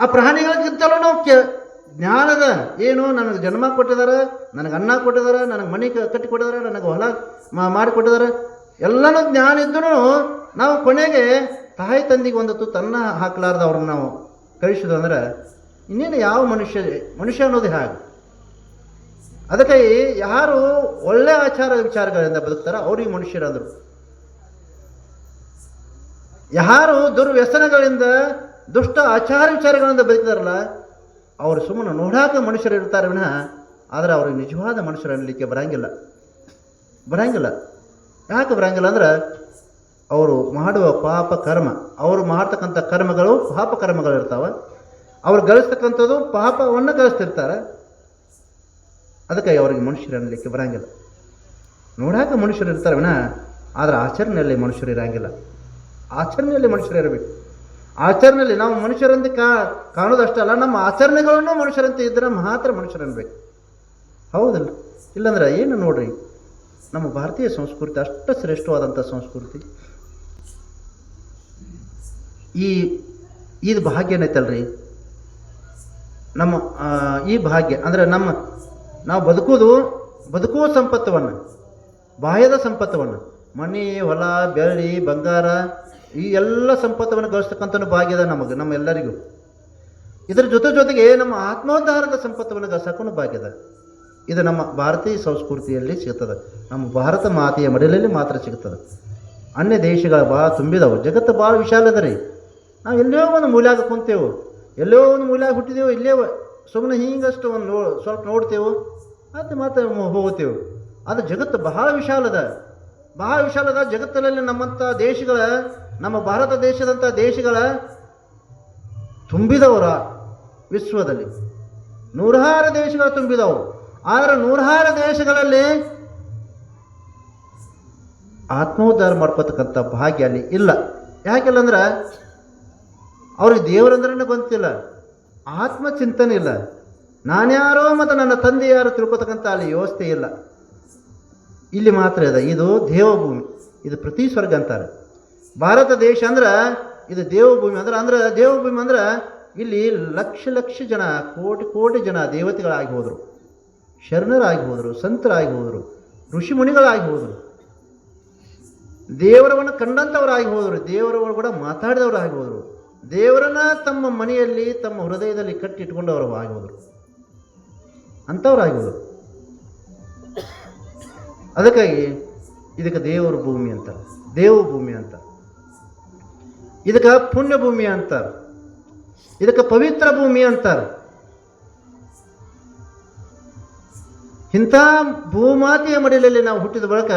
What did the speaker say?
ಆ ಪ್ರಾಣಿಗಳಿಗಿಂತಲೂ ನಾವು ಜ್ಞಾನದ ಏನು ನನಗೆ ಜನ್ಮ ಕೊಟ್ಟಿದ್ದಾರೆ, ನನಗೆ ಅನ್ನ ಕೊಟ್ಟಿದ್ದಾರೆ, ನನಗೆ ಮನೆ ಕಟ್ಟಿ ಕೊಟ್ಟಿದ್ದಾರೆ, ನನಗೆ ಹೊಲ ಮಾಡಿ ಕೊಟ್ಟಿದ್ದಾರೆ, ಎಲ್ಲನೂ ಜ್ಞಾನ ಇದ್ದರೂ ನಾವು ಕೊನೆಗೆ ತಾಯಿ ತಂದಿಗೆ ಒಂದು ತುತ್ತು ಅನ್ನ ಹಾಕಲಾರ್ದು ಅವ್ರನ್ನ ನಾವು ಕಳಿಸಿದ್ರು ಅಂದ್ರೆ ಇನ್ನೇನು ಯಾವ ಮನುಷ್ಯ ಅನ್ನೋದು ಹೇಗೆ? ಅದಕ್ಕೆ ಯಾರು ಒಳ್ಳೆ ಆಚಾರ ವಿಚಾರಗಳಿಂದ ಬದುಕ್ತಾರ ಅವ್ರಿಗೆ ಮನುಷ್ಯರಂದರು. ಯಾರು ದುರ್ವ್ಯಸನಗಳಿಂದ ದುಷ್ಟ ಆಚಾರ ವಿಚಾರಗಳಿಂದ ಬದುಕ್ತಾರಲ್ಲ ಅವರು ಸುಮ್ಮನೆ ನೋಡಾಕ ಮನುಷ್ಯರು ಇರ್ತಾರೆ ವಿನಃ ಆದರೆ ಅವ್ರಿಗೆ ನಿಜವಾದ ಮನುಷ್ಯರು ಅನ್ನಲಿಕ್ಕೆ ಬರಂಗಿಲ್ಲ. ಯಾಕೆ ಬರಂಗಿಲ್ಲ ಅಂದ್ರೆ ಅವರು ಮಾಡುವ ಪಾಪ ಕರ್ಮ, ಅವರು ಮಾಡ್ತಕ್ಕಂಥ ಕರ್ಮಗಳು ಪಾಪ ಕರ್ಮಗಳು ಇರ್ತಾವೆ. ಅವ್ರು ಗಳಿಸ್ತಕ್ಕಂಥದ್ದು ಪಾಪವನ್ನು ಗಳಿಸ್ತಿರ್ತಾರೆ. ಅದಕ್ಕೆ ಅವ್ರಿಗೆ ಮನುಷ್ಯರು ಅನ್ನಲಿಕ್ಕೆ ಬರಂಗಿಲ್ಲ. ನೋಡಾಕ ಮನುಷ್ಯರು ಇರ್ತಾರೆ ವಿನಃ ಆದರೆ ಆಚರಣೆಯಲ್ಲಿ ಮನುಷ್ಯರು ಇರಂಗಿಲ್ಲ. ಆಚರಣೆಯಲ್ಲಿ ಮನುಷ್ಯರು ಇರಬೇಕು. ಆಚರಣೆಯಲ್ಲಿ ನಾವು ಮನುಷ್ಯರಂತೆ ಕಾಣೋದಷ್ಟಲ್ಲ, ನಮ್ಮ ಆಚರಣೆಗಳನ್ನು ಮನುಷ್ಯರಂತೆ ಇದ್ದರೆ ಮಾತ್ರ ಮನುಷ್ಯರು ಅನ್ಬೇಕು. ಹೌದಲ್ಲ? ಇಲ್ಲಾಂದ್ರೆ ಏನು ನೋಡ್ರಿ, ನಮ್ಮ ಭಾರತೀಯ ಸಂಸ್ಕೃತಿ ಅಷ್ಟು ಶ್ರೇಷ್ಠವಾದಂಥ ಸಂಸ್ಕೃತಿ. ಇದು ಭಾಗ್ಯ ಏನೈತಲ್ರಿ ನಮ್ಮ ಈ ಭಾಗ್ಯ ಅಂದರೆ ನಾವು ಬದುಕುವ ಸಂಪತ್ತವನ್ನು, ಬಾಹ್ಯದ ಸಂಪತ್ತವನ್ನು, ಮನೆ ಹೊಲ ಬೆಳ್ಳಿ ಬಂಗಾರ ಈ ಎಲ್ಲ ಸಂಪತ್ತವನ್ನು ಗಳಿಸ್ತಕ್ಕಂಥ ಭಾಗ್ಯದ ನಮ್ಮೆಲ್ಲರಿಗೂ. ಇದರ ಜೊತೆಗೆ ನಮ್ಮ ಆತ್ಮೋದ್ಧಾರದ ಸಂಪತ್ತವನ್ನು ಗಳಿಸೋಕ್ಕೂ ಭಾಗ್ಯದ. ಇದು ನಮ್ಮ ಭಾರತೀಯ ಸಂಸ್ಕೃತಿಯಲ್ಲಿ ಸಿಗ್ತದೆ. ನಮ್ಮ ಭಾರತ ಮಾತೆಯ ಮಡಿಲಲ್ಲಿ ಮಾತ್ರ ಸಿಗ್ತದೆ. ಅನ್ಯ ದೇಶಗಳು ಭಾಳ ತುಂಬಿದವು. ಜಗತ್ತು ಭಾಳ ವಿಶಾಲ ಅದ ರೀ. ನಾವು ಎಲ್ಲೋ ಒಂದು ಮೂಲ್ಯಾಗ ಕುಂತೇವು, ಎಲ್ಲೋ ಒಂದು ಮೂಲ್ಯಾಗ ಹುಟ್ಟಿದೆವು, ಇಲ್ಲೇ ಸುಮ್ಮನೆ ಹಿಂಗಷ್ಟು ಒಂದು ಸ್ವಲ್ಪ ನೋಡ್ತೇವೆ ಮತ್ತೆ ಹೋಗ್ತೇವೆ. ಅದು ಜಗತ್ತು ಬಹಳ ವಿಶಾಲದ. ಜಗತ್ತಿನಲ್ಲಿ ನಮ್ಮಂಥ ದೇಶಗಳ, ನಮ್ಮ ಭಾರತ ದೇಶದಂಥ ದೇಶಗಳ ತುಂಬಿದವರ ವಿಶ್ವದಲ್ಲಿ 106 ದೇಶಗಳು ತುಂಬಿದವು. ಆದರೆ 106 ದೇಶಗಳಲ್ಲಿ ಆತ್ಮೋದ್ಧಾರ ಮಾಡ್ಕೋತಕ್ಕಂಥ ಭಾಗ್ಯ ಅಲ್ಲಿ ಇಲ್ಲ. ಯಾಕಿಲ್ಲ ಅಂದ್ರೆ ಅವ್ರಿಗೆ ದೇವರಂದ್ರೇ ಗೊತ್ತಿಲ್ಲ, ಆತ್ಮಚಿಂತನೆ ಇಲ್ಲ, ನಾನ್ಯಾರೋ ಮತ್ತು ನನ್ನ ತಂದೆ ಯಾರು ತಿಳ್ಕೊತಕ್ಕಂಥ ಅಲ್ಲಿ ವ್ಯವಸ್ಥೆ ಇಲ್ಲ. ಇಲ್ಲಿ ಮಾತ್ರ ಇದೆ. ಇದು ದೇವಭೂಮಿ, ಇದು ಪೃಥ್ವಿ ಸ್ವರ್ಗ ಅಂತಾರೆ. ಭಾರತ ದೇಶ ಅಂದ್ರೆ ಇದು ದೇವಭೂಮಿ. ದೇವಭೂಮಿ ಅಂದ್ರೆ ಇಲ್ಲಿ ಲಕ್ಷ ಜನ, ಕೋಟಿ ಜನ ದೇವತೆಗಳಾಗಿ ಹೋದರು, ಶರಣರಾಗಿ ಹೋದರು, ಸಂತರಾಗಿ ಹೋದರು, ಋಷಿ ಮುನಿಗಳಾಗಿ ಹೋದರು, ದೇವರವನ್ನು ಕಂಡಂಥವರಾಗಿ ಹೋದರು, ದೇವರ ಕೂಡ ಮಾತಾಡಿದವರಾಗಿ ಹೋದರು, ದೇವರನ್ನ ತಮ್ಮ ಮನೆಯಲ್ಲಿ ತಮ್ಮ ಹೃದಯದಲ್ಲಿ ಕಟ್ಟಿಟ್ಕೊಂಡವರು ಆಗಿ ಹೋದರು, ಅಂಥವರಾಗಿ ಹೋದರು. ಅದಕ್ಕಾಗಿ ಇದಕ್ಕೆ ದೇವರ ಭೂಮಿ ಅಂತಾರೆ, ದೇವಭೂಮಿ ಅಂತ, ಇದಕ್ಕೆ ಪುಣ್ಯ ಭೂಮಿ ಅಂತಾರೆ, ಇದಕ್ಕೆ ಪವಿತ್ರ ಭೂಮಿ ಅಂತಾರೆ. ಇಂಥ ಭೂಮಾತೆಯ ಮಡಿಲಲ್ಲಿ ನಾವು ಹುಟ್ಟಿದ ಬಳಿಕ